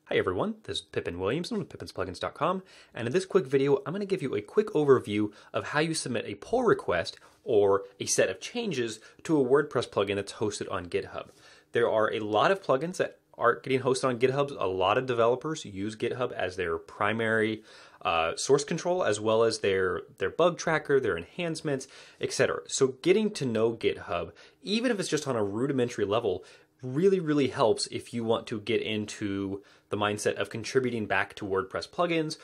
Hi everyone, this is Pippin Williamson with Pippin'sPlugins.com, and in this quick video I'm going to give you a quick overview of how you submit a pull request or a set of changes to a WordPress plugin that's hosted on GitHub. There are a lot of plugins that are getting hosted on GitHub. A lot of developers use GitHub as their primary source control, as well as their bug tracker, their enhancements, etc. So getting to know GitHub, even if it's just on a rudimentary level, really helps if you want to get into the mindset of contributing back to WordPress plugins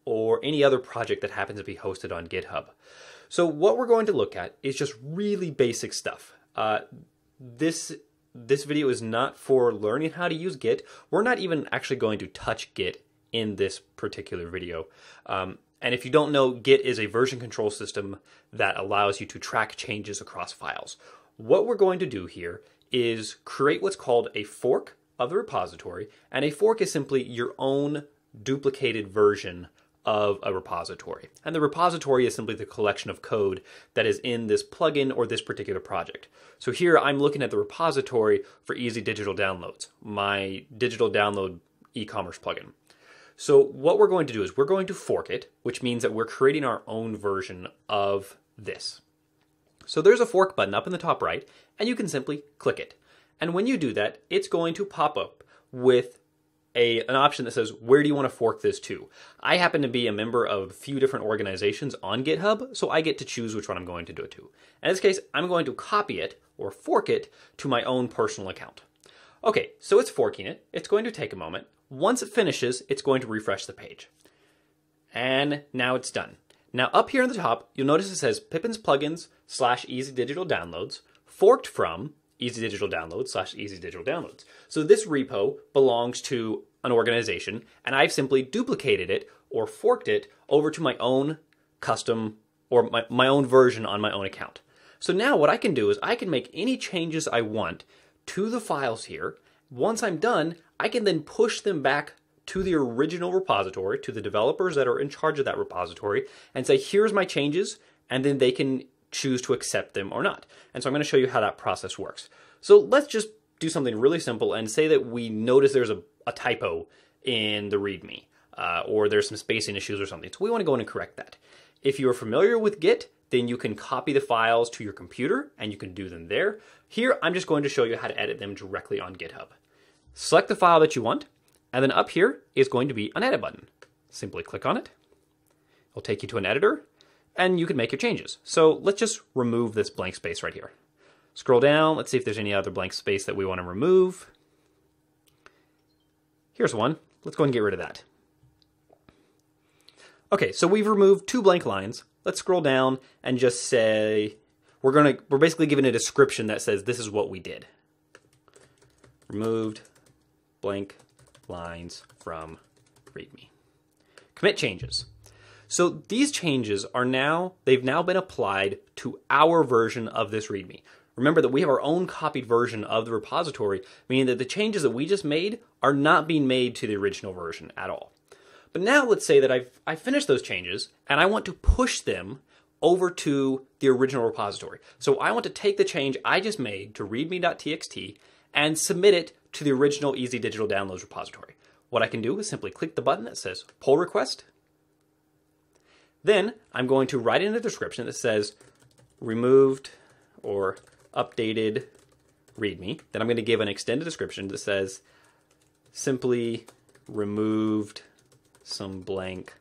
or any other project that happens to be hosted on GitHub. So what we're going to look at is just really basic stuff. This video is not for learning how to use Git. We're not even actually going to touch Git in this particular video. And if you don't know, Git is a version control system that allows you to track changes across files. What we're going to do here is create what's called a fork of the repository, and a fork is simply your own duplicated version of a repository. And the repository is simply the collection of code that is in this plugin or this particular project. So here I'm looking at the repository for Easy Digital Downloads, my digital download e-commerce plugin. So what we're going to do is we're going to fork it, which means that we're creating our own version of this. So there's a fork button up in the top right, and you can simply click it. And when you do that, it's going to pop up with an option that says, where do you want to fork this to? I happen to be a member of a few different organizations on GitHub, so I get to choose which one I'm going to do it to. In this case, I'm going to copy it or fork it to my own personal account. Okay, so it's forking it. It's going to take a moment. Once it finishes, it's going to refresh the page. And now it's done. Now up here on the top, you'll notice it says Pippin's Plugins / Easy Digital Downloads, forked from Easy Digital Downloads / Easy Digital Downloads. So this repo belongs to an organization, and I've simply duplicated it or forked it over to my own custom or my own version on my own account. So now what I can do is I can make any changes I want to the files here. Once I'm done, I can then push them back to the original repository, to the developers that are in charge of that repository, and say, here's my changes, and then they can choose to accept them or not. And so I'm going to show you how that process works. So let's just do something really simple and say that we notice there's a typo in the README, or there's some spacing issues or something. So we want to go in and correct that. If you're familiar with Git, then you can copy the files to your computer, and you can do them there. Here, I'm just going to show you how to edit them directly on GitHub. Select the file that you want, and then up here is going to be an edit button. Simply click on it. It'll take you to an editor, and you can make your changes. So let's just remove this blank space right here. Scroll down. Let's see if there's any other blank space that we want to remove. Here's one. Let's go and get rid of that. Okay, so we've removed 2 blank lines. Let's scroll down and just say, we're basically giving a description that says this is what we did. Removed blank lines from README. Commit changes. So these changes they've now been applied to our version of this README. Remember that we have our own copied version of the repository, meaning that the changes that we just made are not being made to the original version at all. But now let's say that I've finished those changes and I want to push them over to the original repository. So I want to take the change I just made to readme.txt and submit it to the original Easy Digital Downloads repository. What I can do is simply click the button that says pull request. Then I'm going to write in the description that says removed or updated README. Then I'm going to give an extended description that says simply removed some blank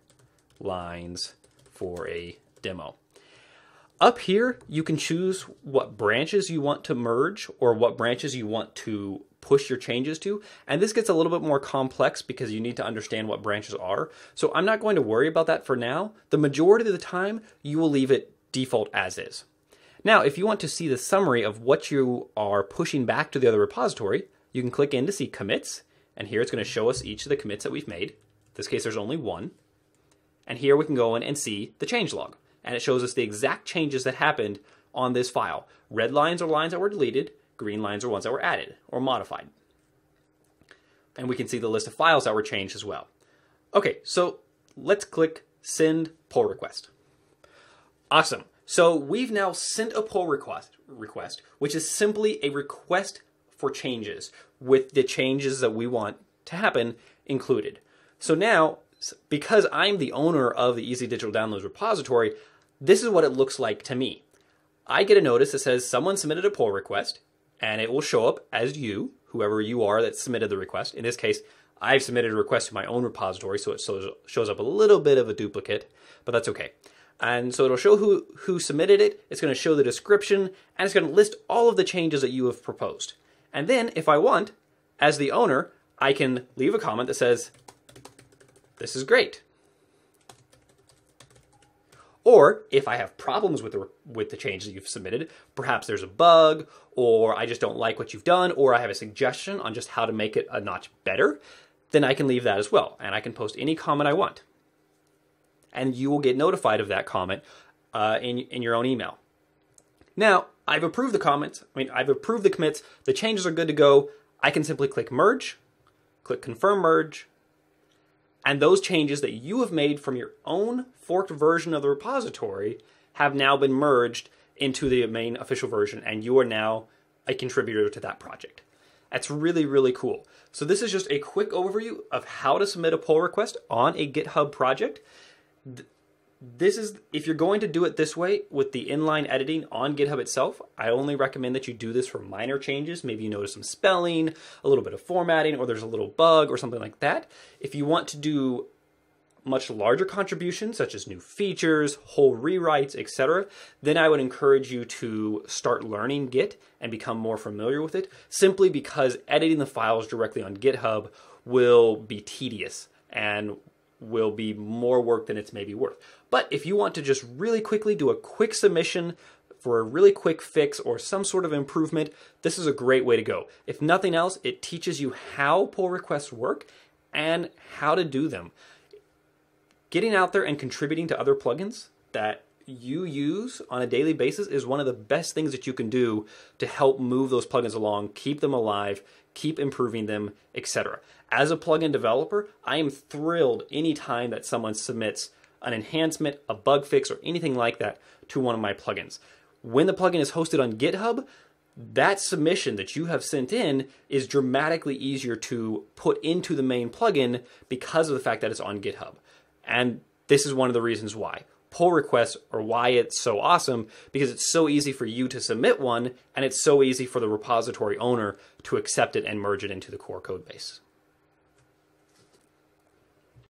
lines for a demo. Up here, you can choose what branches you want to merge or what branches you want to push your changes to. And this gets a little bit more complex because you need to understand what branches are. So I'm not going to worry about that for now. The majority of the time, you will leave it default as is. Now, if you want to see the summary of what you are pushing back to the other repository, you can click in to see commits. And here it's going to show us each of the commits that we've made. In this case, there's only one. And here we can go in and see the changelog. And it shows us the exact changes that happened on this file. Red lines are lines that were deleted. Green lines are ones that were added or modified. And we can see the list of files that were changed as well. Okay, so let's click Send Pull Request. Awesome. So we've now sent a pull request, which is simply a request for changes with the changes that we want to happen included. So now, because I'm the owner of the Easy Digital Downloads repository, this is what it looks like to me. I get a notice that says someone submitted a pull request, and it will show up as you, whoever you are that submitted the request. In this case, I've submitted a request to my own repository, so it shows up a little bit of a duplicate, but that's okay. And so it'll show who submitted it, it's going to show the description, and it's going to list all of the changes that you have proposed. And then, if I want, as the owner, I can leave a comment that says, "This is great." Or if I have problems with the changes that you've submitted, perhaps there's a bug, or I just don't like what you've done, or I have a suggestion on just how to make it a notch better, then I can leave that as well, and I can post any comment I want. And you will get notified of that comment in your own email. Now, I've approved the comments. I've approved the commits. The changes are good to go. I can simply click Merge, click Confirm Merge, and those changes that you have made from your own forked version of the repository have now been merged into the main official version, and you are now a contributor to that project. That's really, really cool. So this is just a quick overview of how to submit a pull request on a GitHub project. This is, if you're going to do it this way with the inline editing on GitHub itself, I only recommend that you do this for minor changes. Maybe you notice some spelling, a little bit of formatting, or there's a little bug or something like that. If you want to do much larger contributions, such as new features, whole rewrites, etc., then I would encourage you to start learning Git and become more familiar with it, simply because editing the files directly on GitHub will be tedious and will be more work than it's maybe worth. But if you want to just really quickly do a quick submission for a really quick fix or some sort of improvement, this is a great way to go. If nothing else, it teaches you how pull requests work and how to do them. Getting out there and contributing to other plugins that you use on a daily basis is one of the best things that you can do to help move those plugins along, keep them alive, keep improving them, etc. As a plugin developer, I am thrilled anytime that someone submits an enhancement, a bug fix, or anything like that to one of my plugins. When the plugin is hosted on GitHub, that submission that you have sent in is dramatically easier to put into the main plugin because of the fact that it's on GitHub. And this is one of the reasons why. Pull requests are why it's so awesome, because it's so easy for you to submit one, and it's so easy for the repository owner to accept it and merge it into the core code base.